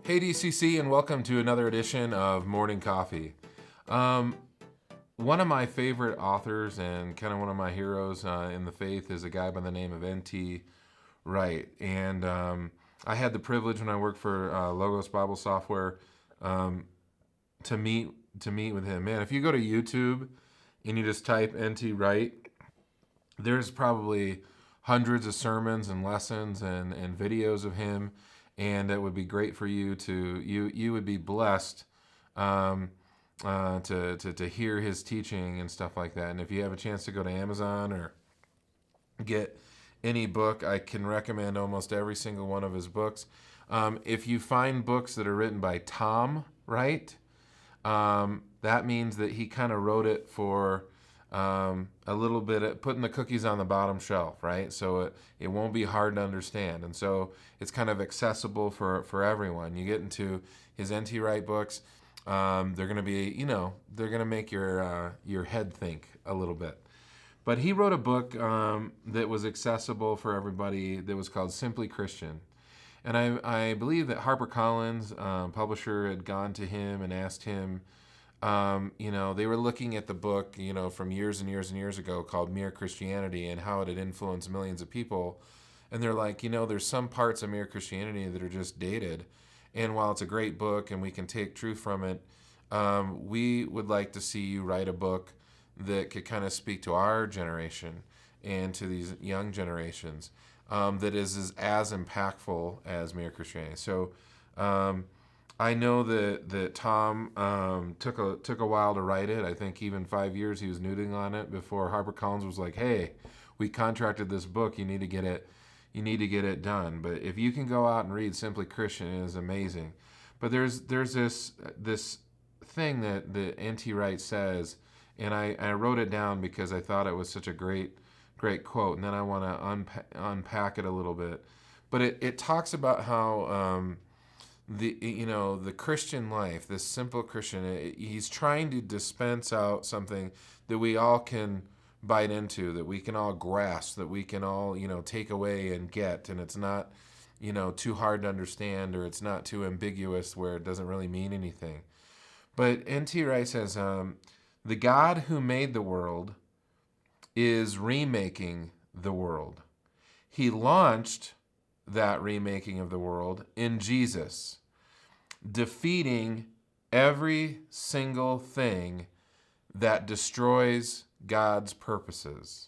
Hey DCC, and welcome to another edition of Morning Coffee. One of my favorite authors and kind of one of my heroes in the faith is a guy by the name of N.T. Wright. And I had the privilege when I worked for Logos Bible Software to meet with him. Man, if you go to YouTube and you just type N.T. Wright, there's probably hundreds of sermons and lessons and videos of him, and it would be great for you to you would be blessed to hear his teaching and stuff like that. And if you have a chance to go to Amazon or get any book, I can recommend almost every single one of his books. If you find books that are written by Tom Wright, that means that he kind of wrote it for a little bit of putting the cookies on the bottom shelf, right? So it won't be hard to understand. And so it's kind of accessible for everyone. You get into his N.T. Wright books, they're going to be, they're going to make your head think a little bit. But he wrote a book that was accessible for everybody that was called Simply Christian. And I believe that HarperCollins, publisher, had gone to him and asked him, they were looking at the book, from years and years and years ago called Mere Christianity and how it had influenced millions of people. And they're like, there's some parts of Mere Christianity that are just dated. And while it's a great book and we can take truth from it, we would like to see you write a book that could kind of speak to our generation and to these young generations that is as impactful as Mere Christianity. So I know that Tom took a while to write it. I think even 5 years he was noodling on it before HarperCollins was like, "Hey, we contracted this book. You need to get it done." But if you can go out and read Simply Christian, it is amazing. But there's this thing that N.T. Wright says, and I wrote it down because I thought it was such a great quote, and then I want to unpack it a little bit. But it talks about how the Christian life, this simple Christian, he's trying to dispense out something that we all can bite into, that we can all grasp, that we can all take away and get, and it's not too hard to understand, or it's not too ambiguous where it doesn't really mean anything. But N.T. Wright says, the God who made the world is remaking the world. He launched that remaking of the world in Jesus, defeating every single thing that destroys God's purposes.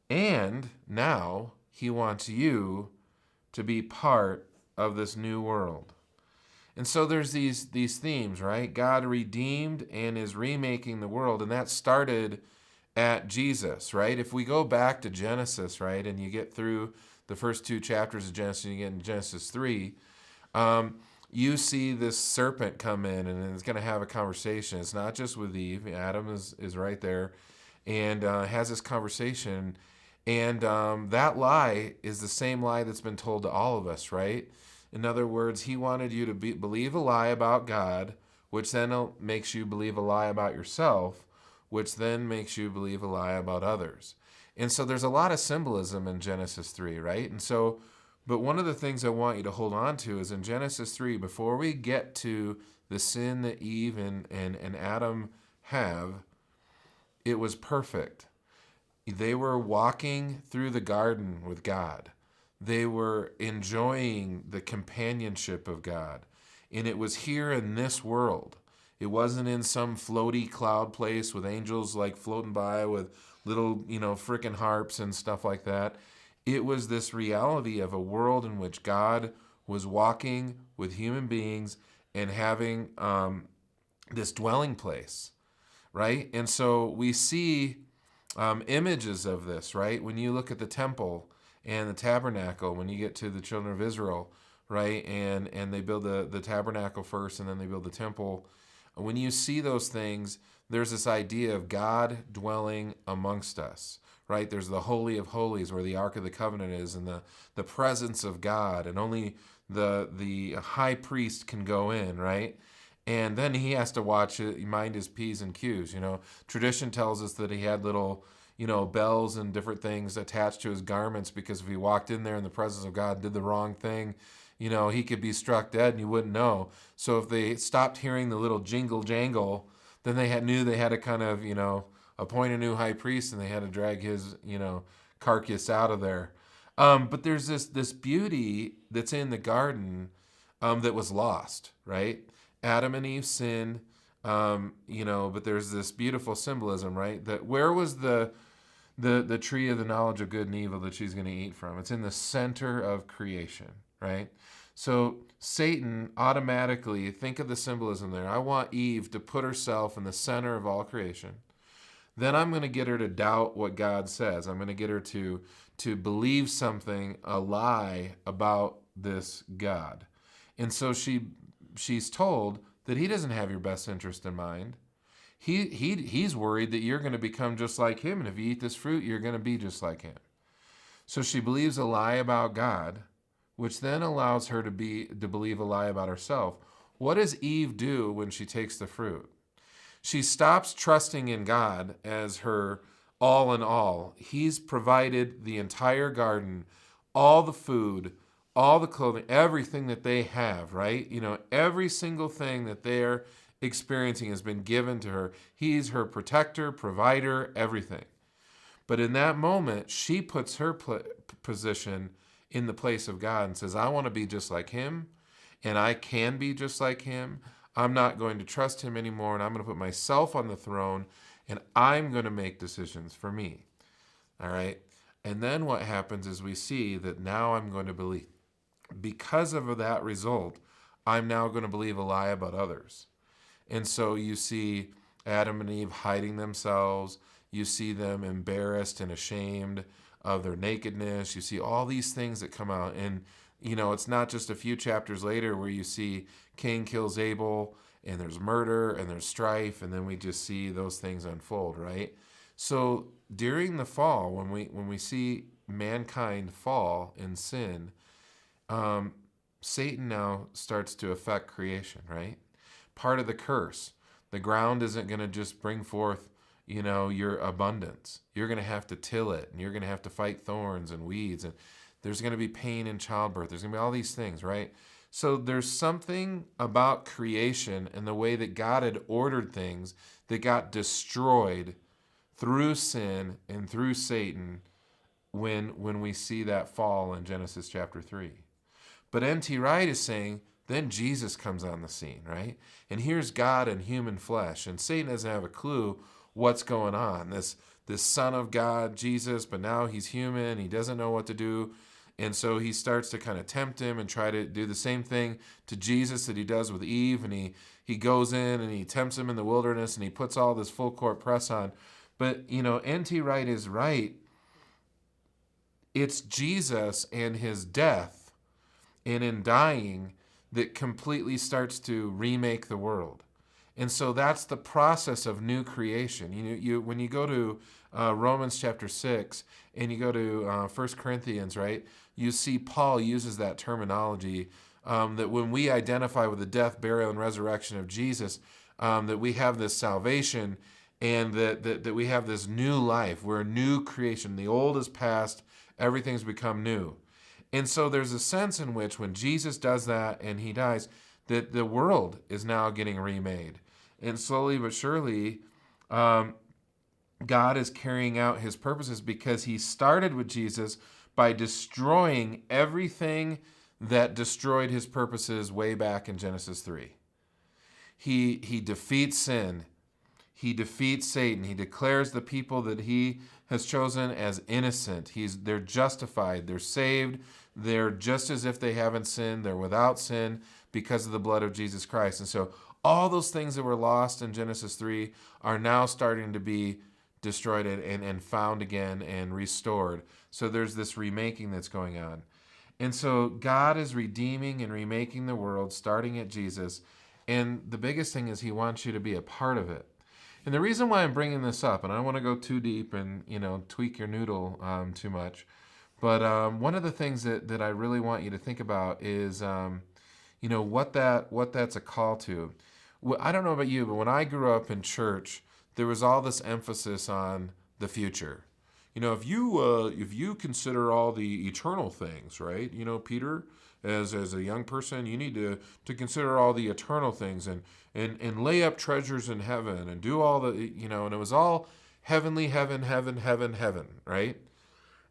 And now he wants you to be part of this new world. And so there's these themes, right? God redeemed and is remaking the world, and that started at Jesus, right? If we go back to Genesis, right, and you get through the first two chapters of Genesis, and you get in Genesis 3, you see this serpent come in, and it's going to have a conversation. It's not just with Eve. Adam is right there and has this conversation. And that lie is the same lie that's been told to all of us, right? In other words, he wanted you to believe a lie about God, which then makes you believe a lie about yourself, which then makes you believe a lie about others. And so there's a lot of symbolism in Genesis 3, right? And so, but one of the things I want you to hold on to is in Genesis 3, before we get to the sin that Eve and Adam have, it was perfect. They were walking through the garden with God. They were enjoying the companionship of God. And it was here in this world. It wasn't in some floaty cloud place with angels like floating by with little, frickin' harps and stuff like that. It was this reality of a world in which God was walking with human beings and having this dwelling place, right? And so we see images of this, right? When you look at the temple and the tabernacle, when you get to the children of Israel, right? And they build the tabernacle first, and then they build the temple. When you see those things, there's this idea of God dwelling amongst us, right? There's the Holy of Holies where the Ark of the Covenant is, and the presence of God, and only the high priest can go in, right? And then he has to mind his P's and Q's. Tradition tells us that he had little, bells and different things attached to his garments, because if he walked in there in the presence of God and did the wrong thing, he could be struck dead and you wouldn't know. So if they stopped hearing the little jingle jangle, then knew they had to kind of, appoint a new high priest, and they had to drag his, carcass out of there. But there's this beauty that's in the garden that was lost, right? Adam and Eve sinned, but there's this beautiful symbolism, right? That where was the tree of the knowledge of good and evil that she's going to eat from? It's in the center of creation, right? So Satan automatically, think of the symbolism there. I want Eve to put herself in the center of all creation. Then I'm going to get her to doubt what God says. I'm going to get her to believe something, a lie about this God. And so she's told that he doesn't have your best interest in mind. He's worried that you're going to become just like him, and if you eat this fruit, you're going to be just like him. So she believes a lie about God, which then allows her to believe a lie about herself. What does Eve do when she takes the fruit? She stops trusting in God as her all in all. He's provided the entire garden, all the food, all the clothing, everything that they have, right? Every single thing that they're experiencing has been given to her. He's her protector, provider, everything. But in that moment, she puts her position in the place of God and says, I want to be just like him, and I can be just like him. I'm not going to trust him anymore, and I'm going to put myself on the throne, and I'm going to make decisions for me. All right? And then what happens is we see that now I'm going to believe. Because of that result, I'm now going to believe a lie about others. And so you see Adam and Eve hiding themselves. You see them embarrassed and ashamed of their nakedness. You see all these things that come out. And, it's not just a few chapters later where you see Cain kills Abel, and there's murder, and there's strife, and then we just see those things unfold, right? So during the fall, when we see mankind fall in sin, Satan now starts to affect creation, right? Part of the curse. The ground isn't going to just bring forth, your abundance. You're going to have to till it, and you're going to have to fight thorns and weeds, and there's going to be pain in childbirth. There's going to be all these things, right? So there's something about creation and the way that God had ordered things that got destroyed through sin and through Satan when we see that fall in Genesis chapter 3. But N.T. Wright is saying, then Jesus comes on the scene, right? And here's God in human flesh, and Satan doesn't have a clue what's going on. This Son of God, Jesus, but now he's human. He doesn't know what to do. And so he starts to kind of tempt him and try to do the same thing to Jesus that he does with Eve. And he goes in and he tempts him in the wilderness, and he puts all this full court press on. But, N.T. Wright is right. It's Jesus and his death and in dying that completely starts to remake the world. And so that's the process of new creation. When you go to Romans chapter 6 and you go to 1 Corinthians, right, you see Paul uses that terminology that when we identify with the death, burial, and resurrection of Jesus, that we have this salvation and that we have this new life. We're a new creation. The old is past. Everything's become new. And so there's a sense in which when Jesus does that and he dies, that the world is now getting remade. And slowly but surely, God is carrying out his purposes, because he started with Jesus by destroying everything that destroyed his purposes way back in Genesis 3. He defeats sin. He defeats Satan. He declares the people that he has chosen as innocent. They're justified. They're saved. They're just as if they haven't sinned. They're without sin because of the blood of Jesus Christ. And so all those things that were lost in Genesis 3 are now starting to be destroyed and found again and restored. So there's this remaking that's going on. And so God is redeeming and remaking the world, starting at Jesus. And the biggest thing is he wants you to be a part of it. And the reason why I'm bringing this up, and I don't want to go too deep and, tweak your noodle too much, but one of the things that I really want you to think about is, what that's a call to. Well, I don't know about you, but when I grew up in church, there was all this emphasis on the future. if you consider all the eternal things, right? Peter, as a young person, you need to consider all the eternal things and lay up treasures in heaven and do all the and it was all heavenly, heaven, right?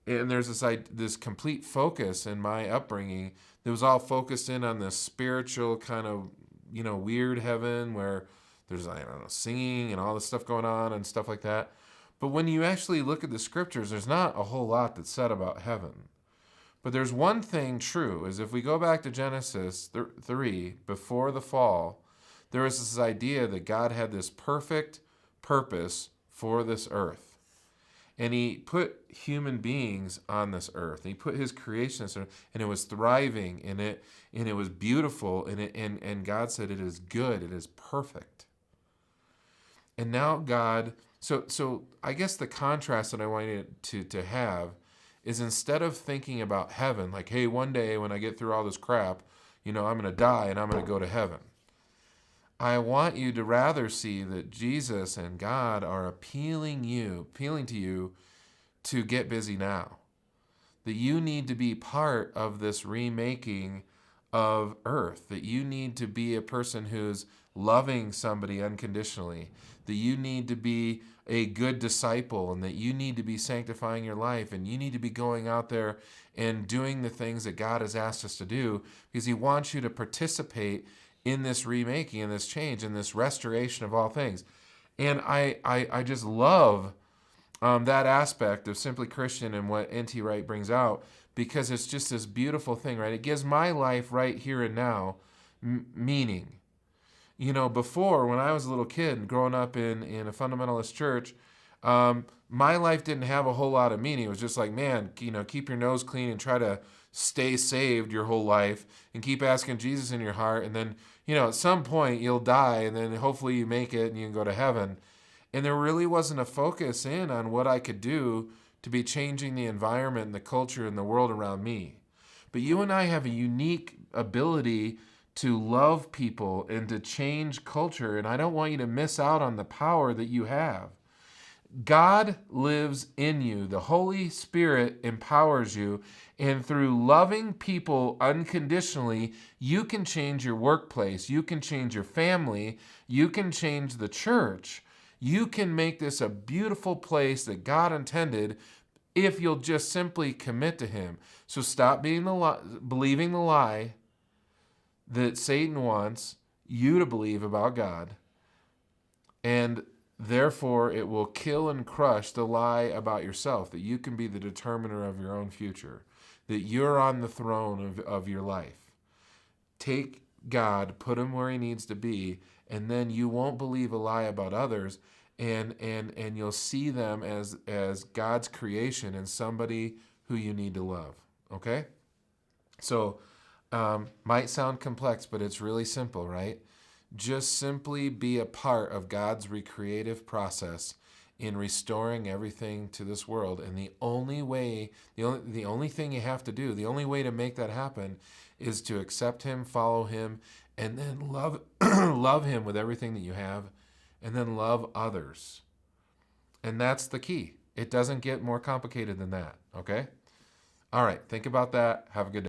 And there's this complete focus in my upbringing that was all focused in on this spiritual kind of weird heaven where there's, I don't know, singing and all this stuff going on and stuff like that. But when you actually look at the scriptures, there's not a whole lot that's said about heaven. But there's one thing true, is if we go back to Genesis 3, before the fall, there was this idea that God had this perfect purpose for this earth. And he put human beings on this earth. He put his creation on this earth, and it was thriving, and it was beautiful, and God said it is good, it is perfect. And now God, so I guess the contrast that I want you to have is, instead of thinking about heaven, like, hey, one day when I get through all this crap, I'm going to die and I'm going to go to heaven. I want you to rather see that Jesus and God are appealing to you to get busy now. That you need to be part of this remaking of earth. That you need to be a person who's loving somebody unconditionally. That you need to be a good disciple, and that you need to be sanctifying your life, and you need to be going out there and doing the things that God has asked us to do, because he wants you to participate in this remaking, in this change, in this restoration of all things. And I just love that aspect of Simply Christian and what N.T. Wright brings out, because it's just this beautiful thing, right? It gives my life right here and now meaning. Before, when I was a little kid growing up in a fundamentalist church, my life didn't have a whole lot of meaning. It was just like, man, keep your nose clean and try to stay saved your whole life and keep asking Jesus in your heart. And then, at some point you'll die, and then hopefully you make it and you can go to heaven. And there really wasn't a focus in on what I could do to be changing the environment and the culture and the world around me. But you and I have a unique ability to love people and to change culture, and I don't want you to miss out on the power that you have. God lives in you. The Holy Spirit empowers you, and through loving people unconditionally, you can change your workplace, you can change your family, you can change the church. You can make this a beautiful place that God intended if you'll just simply commit to him. So stop believing the lie that Satan wants you to believe about God, and therefore it will kill and crush the lie about yourself, that you can be the determiner of your own future, that you're on the throne of your life. Take God, put him where he needs to be, and then you won't believe a lie about others, and you'll see them as God's creation and somebody who you need to love. Okay? So, might sound complex, but it's really simple, right? Just simply be a part of God's recreative process in restoring everything to this world. And the only thing you have to do, the only way to make that happen, is to accept him, follow him, and then love love him with everything that you have, and then love others. And that's the key. It doesn't get more complicated than that, okay? All right, think about that. Have a good day.